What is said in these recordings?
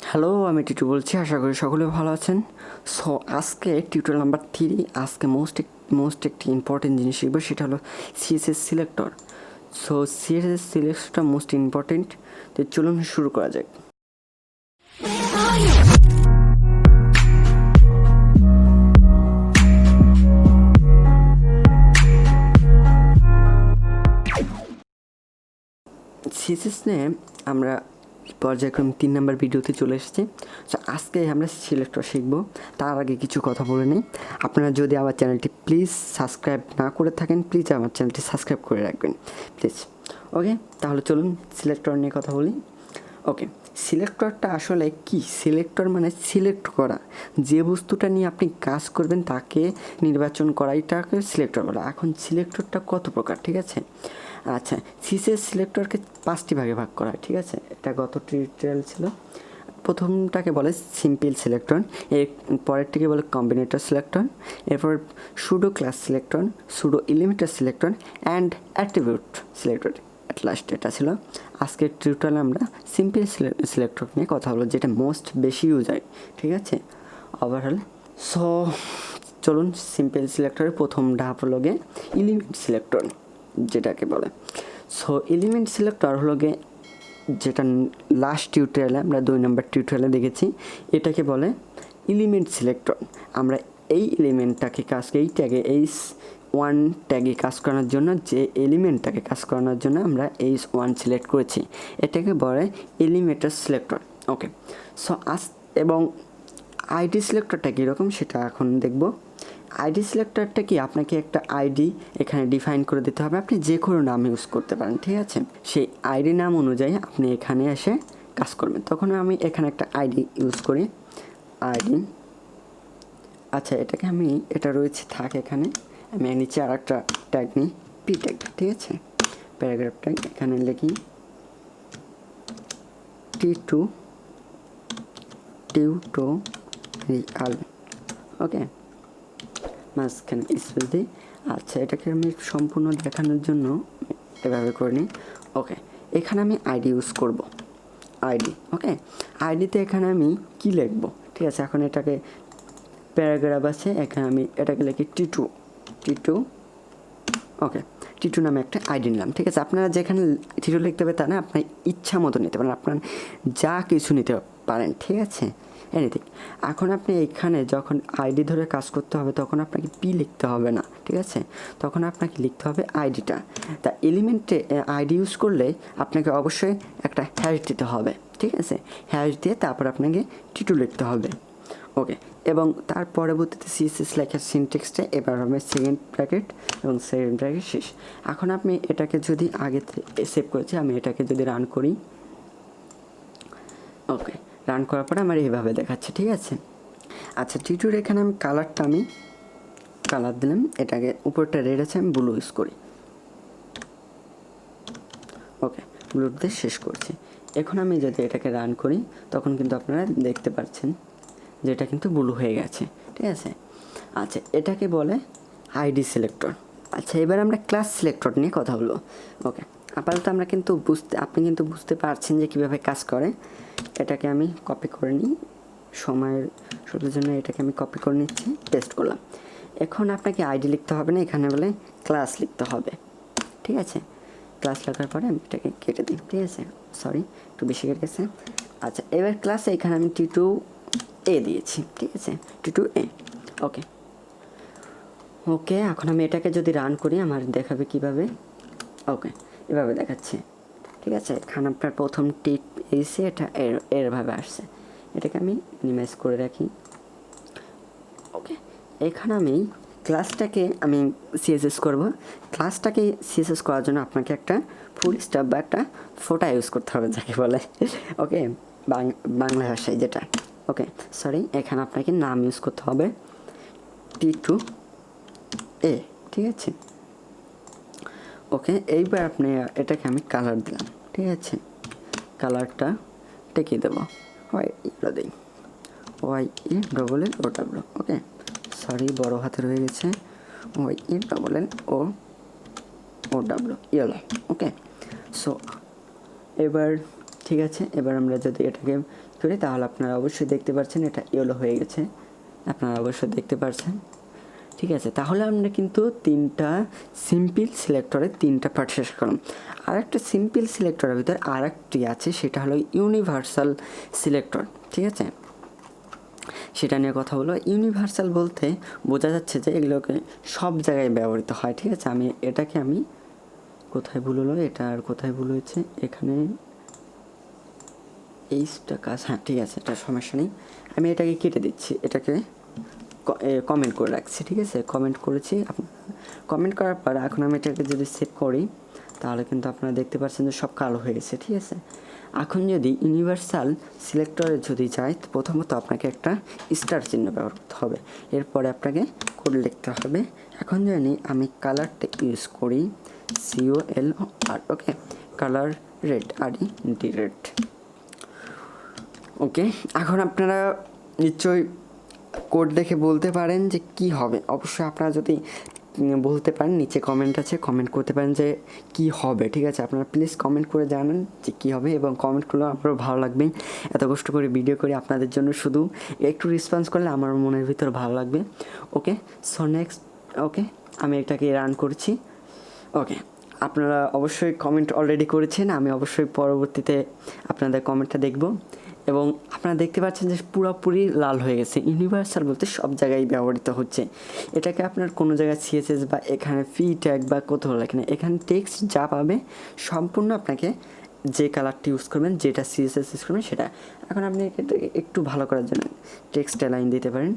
Hello, আমি টিটু বলছি। আশা করি সকলে ভালো আছেন। সো আজকে টিউটোরিয়াল নাম্বার 3 আজকে মোস্ট একটি ইম্পর্টেন্ট জিনিস শিখবো, সেটা হলো সিএসএস সিলেক্টর। সো সিএসএস সিলেক্টরটা মোস্ট ইম্পর্টেন্ট। তো চলুন শুরু করা যাক। সিএসএস নিয়ে আমরা পর্যায়ক্রমে 3 নম্বর ভিডিওতে চলে এসেছি। সো আজকে আমরা সিলেক্টর শিখবো। তার আগে কিছু কথা বলে নিই। আপনারা যদি আমার চ্যানেলটি প্লিজ সাবস্ক্রাইব না করে থাকেন, প্লিজ আমার চ্যানেলটি সাবস্ক্রাইব করে রাখবেন প্লিজ। ওকে, তাহলে চলুন সিলেক্টর নিয়ে কথা বলি। ওকে, সিলেক্টরটা আসলে কি? সিলেক্টর মানে সিলেক্ট করা, যে বস্তুটা নিয়ে আপনি কাজ করবেন তাকে নির্বাচন করা, এটাকে সিলেক্টর বলা। এখন সিলেক্টরটা কত প্রকার, ঠিক আছে? আচ্ছা, সিএসএস সিলেক্টরকে 5টি ভাগে ভাগ করা হয়, ঠিক আছে? এটা গত টিউটোরিয়াল ছিল। প্রথমটাকে বলে সিম্পল সিলেক্টর, এর পরেরটিকে বলে কম্বিনেটর সিলেক্টর, এরপর pseudo class selector, pseudo Elementor selector and attribute selector. At last এটা ছিল আজকের টিউটোরিয়ালে আমরা সিম্পল সিলেক্টর নিয়ে কথা বলবো, যেটা মোস্ট বেশি ইউজ হয়, ঠিক আছে, ওভারঅল। সো চলুন, সিম্পল সিলেক্টরের প্রথম ধাপ হলো গিয়ে এলিমেন্ট সিলেক্টর যেটাকে বলে। সো এলিমেন্ট সিলেক্টর হলো গিয়ে, যেটা লাস্ট টিউটোরিয়ালে আমরা 2 নম্বর টিউটোরিয়ালে দেখেছি, এটাকে বলে এলিমেন্ট সিলেক্টর। আমরা এই এলিমেন্টটাকে এই ট্যাগে ওয়ান ট্যাগে কাজ করানোর জন্য, যে এলিমেন্টটাকে কাজ করানোর জন্য আমরা ওয়ান সিলেক্ট করেছি, এটাকে বলে এলিমেন্টার সিলেক্টর। ওকে, সো এবং আইডি সিলেক্টরটা কীরকম সেটা এখন দেখব। আইডি সিলেক্টরটা কি, আপনাকে একটা আইডি এখানে ডিফাইন করে দিতে হবে। আপনি যে কোনো নাম ইউজ করতে পারেন, ঠিক আছে? সেই আইডি নাম অনুযায়ী আপনি এখানে এসে কাজ করবেন। তখন আমি এখানে একটা আইডি ইউজ করি, আইডি। আচ্ছা, এটা রয়েছে থাক এখানে। আমি নিচে আর একটা ট্যাগ নিই, পি ট্যাগ, ঠিক আছে? প্যারাগ্রাফ ট্যাগ এখানে লিখি T2 টিউটোরিয়াল। ওকে, মাঝখানে স্পেস দিই। আচ্ছা, এটাকে আমি সম্পূর্ণ দেখানোর জন্য এভাবে করে নিই। ওকে, এখানে আমি আইডি ইউজ করব, আইডি। ওকে, আইডিতে এখানে আমি কি লিখব, ঠিক আছে? এখন এটাকে প্যারাগ্রাফ আছে, এখানে আমি এটাকে লিখি টিটু। ওকে, টিটু নামে একটা আইডি নিলাম, ঠিক আছে? আপনারা যেখানে টিটু লিখতে হবে তা না, আপনার ইচ্ছা মতো নিতে পারেন, আপনার যা কিছু নিতে পারেন, ঠিক আছে? এনিথিং। এখন আপনি এখানে যখন আইডি ধরে কাজ করতে হবে, তখন আপনাকে পি লিখতে হবে না, ঠিক আছে? তখন আপনাকে লিখতে হবে আইডিটা। তা এলিমেন্টে আইডি ইউজ করলে আপনাকে অবশ্যই একটা হ্যাশ দিতে হবে, ঠিক আছে? হ্যাশ দিয়ে তারপর আপনাকে টিটু লিখতে হবে। ওকে, এবং তার পরবর্তীতে সিএসএস লেখার সিনট্যাক্সটা এবার হবে সেকেন্ড ব্র্যাকেট এবং সেকেন্ড ব্র্যাকেট শেষ। এখন আপনি এটাকে যদি আগে সেভ করেছি, আমি এটাকে যদি রান করি, ওকে, রান করার পরে আমার এইভাবে দেখাচ্ছে, ঠিক আছে? আচ্ছা, টিটুর এখানে আমি কালার দিলাম, এটাকে উপরটা রেড আছে, আমি ব্লু ইউজ করি। ওকে, ব্লু দিয়ে শেষ করছি। এখন আমি যদি এটাকে রান করি, তখন কিন্তু আপনারা দেখতে পাচ্ছেন যে এটা কিন্তু ব্লু হয়ে গেছে, ঠিক আছে? আচ্ছা, এটাকে বলে আইডি সিলেক্টর। আচ্ছা, এবার আমরা ক্লাস সিলেক্টর নিয়ে কথা বলবো। ওকে, আপাতত আপনি কিন্তু বুঝতে পারছেন যে কীভাবে কাজ করে। এটাকে আমি কপি করে নিই সময়ের জন্য, এটাকে আমি কপি করে নিচ্ছি, পেস্ট করলাম। এখন আপনাকে আইডি লিখতে হবে না, এখানে বলে ক্লাস লিখতে হবে, ঠিক আছে? ক্লাস লেখার পরে আমি এটাকে কেটে দিই, ঠিক আছে? সরি, একটু বেশি কেটে গেছে। আচ্ছা, এবার ক্লাসে এখানে আমি T2 এ দিয়েছি, ঠিক আছে? T2 এ। ওকে, এখন আমি এটাকে যদি রান করি, আমার দেখাবে কিভাবে। ওকে, এভাবে দেখাচ্ছে, ঠিক আছে? এখানে আপনার প্রথম টিপ এসে এটা এরভাবে আসছে। এটাকে আমি মিনিমাইজ করে রাখি। ওকে, এখানে আমি ক্লাসটাকে আমি সিএসএস করব। ক্লাসটাকে সিএসএস করার জন্য আপনাকে একটা ফুল স্টপ বা একটা ফোটা ইউজ করতে হবে, যাকে বলে। ওকে, বাংলা ভাষায় যেটা। ওকে, সরি, এখানে আপনাকে নাম ইউজ করতে হবে T2 এ, ঠিক আছে? ওকে, এইবার আপনি এটাকে আমি কালার দিলাম, ঠিক আছে? কালারটা টেকে দেবো, দিই YELLO। ওকে, সরি, বড় হাতের হয়ে গেছে, YELLO ইয়েলো। ওকে, সো এবার ঠিক আছে, এবার আমরা যদি এটাকে করি তাহলে আপনারা অবশ্যই দেখতে পাচ্ছেন এটা ইয়েলো হয়ে গেছে, আপনারা অবশ্যই দেখতে পাচ্ছেন। ঠিক আছে, তাহলে আমরা কিন্তু তিনটা সিম্পল সিলেক্টরের তিনটা পার্ট শেষ করলাম। আর একটা সিম্পল সিলেক্টরের ভিতরে আর একটি আছে, সেটা হলো ইউনিভার্সাল সিলেক্টর। ঠিক আছে, সেটা নিয়ে কথা বলবো। ইউনিভার্সাল বলতে বোঝা যাচ্ছে যে এগুলোকে সব জায়গায় ব্যবহৃত হয়। ঠিক আছে, এটাকে কোথায় ভুল হলো, এটা আর কোথায় ভুল হয়েছে, এখানে এইটা কাজ, হ্যাঁ ঠিক আছে, এটা সমস্যা নেই। আমি এটাকে কেটে দিচ্ছি, এটাকে কমেন্ট করে রাখছি। ঠিক আছে, কমেন্ট করেছি। কমেন্ট করার পর এখন আমি এটাকে যদি সেভ করি তাহলে কিন্তু আপনারা দেখতে পাচ্ছেন যে সব কালো হয়ে গেছে। ঠিক আছে, এখন যদি ইউনিভার্সাল সিলেক্টরে যদি যাই, প্রথমত আপনাকে একটা স্টার চিহ্ন ব্যবহার করতে হবে, এরপরে আপনাকে কোড লিখতে হবে। এখন জানি আমি কালারটা ইউজ করি COLR, ওকে, কালার রেড, RED, রেড। ওকে, এখন আপনারা নিশ্চয়ই কোড দেখে বলতে পারেন যে কি হবে। অবশ্যই আপনারা যদি বলতে পারেন, নিচে কমেন্ট আছে, কমেন্ট করতে পারেন যে কি হবে। ঠিক আছে, আপনারা প্লিজ কমেন্ট করে জানান যে কী হবে, এবং কমেন্ট করলেও আমারও ভালো লাগবে। এত কষ্ট করে ভিডিও করি আপনাদের জন্য, শুধু একটু রেসপন্স করলে আমার মনের ভিতর ভালো লাগবে। ওকে, সো নেক্সট, ওকে আমি এটাকে রান করছি। ওকে, আপনারা অবশ্যই কমেন্ট অলরেডি করেছেন, আমি অবশ্যই পরবর্তীতে আপনাদের কমেন্টটা দেখব। এবং আপনারা দেখতে পাচ্ছেন যে পুরোপুরি লাল হয়ে গেছে। ইউনিভার্সাল বলতে সব জায়গায় ব্যবহৃত হচ্ছে। এটাকে আপনার কোনো জায়গায় CSS বা এখানে ফি ট্যাগ বা কোথাও লেখেন, এখানে টেক্সট যা পাবে সম্পূর্ণ আপনাকে যে কালারটি ইউজ করবেন, যেটা CSS ইউজ করবেন সেটা। এখন আপনি একটু ভালো করার জন্য টেক্সট লাইন দিতে পারেন,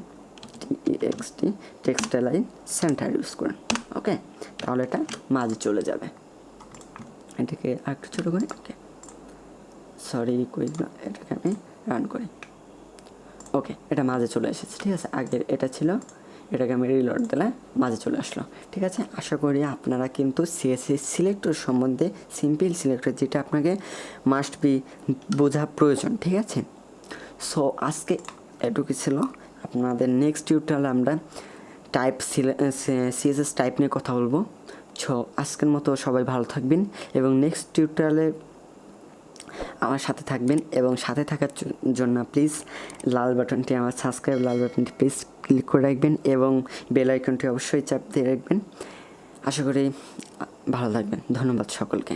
TEXT text line centre use করেন। ওকে, তাহলে এটা মাঝে চলে যাবে। এটাকে আরেকটু ছোটো করে, ওকে সরি কুইক না, এটাকে আমি রান করি। ওকে, এটা মাঝে চলে এসেছে। ঠিক আছে, আগের এটা ছিল, এটাকে আমি রিলোড দিলে মাঝে চলে আসলো। ঠিক আছে, আশা করি আপনারা কিন্তু CSS সিলেক্টর সম্বন্ধে, সিম্পল সিলেক্টর যেটা আপনাকে মাস্ট বি বোঝা প্রয়োজন। ঠিক আছে, সো আজকে এটুকু ছিল। আপনাদের নেক্সট টিউটোরিয়ালে আমরা CSS টাইপ নিয়ে কথা বলবো। সো আজকের মতো সবাই ভালো থাকবেন, এবং নেক্সট টিউটোরিয়ালে আমার সাথে থাকবেন। এবং সাথে থাকার জন্য প্লিজ লাল বাটনটি, আমার সাবস্ক্রাইব লাল বাটনটি প্লিজ ক্লিক করে রাখবেন, এবং বেল আইকনটি অবশ্যই চাপ দিয়ে রাখবেন। আশা করি ভালো থাকবেন। ধন্যবাদ সকলকে।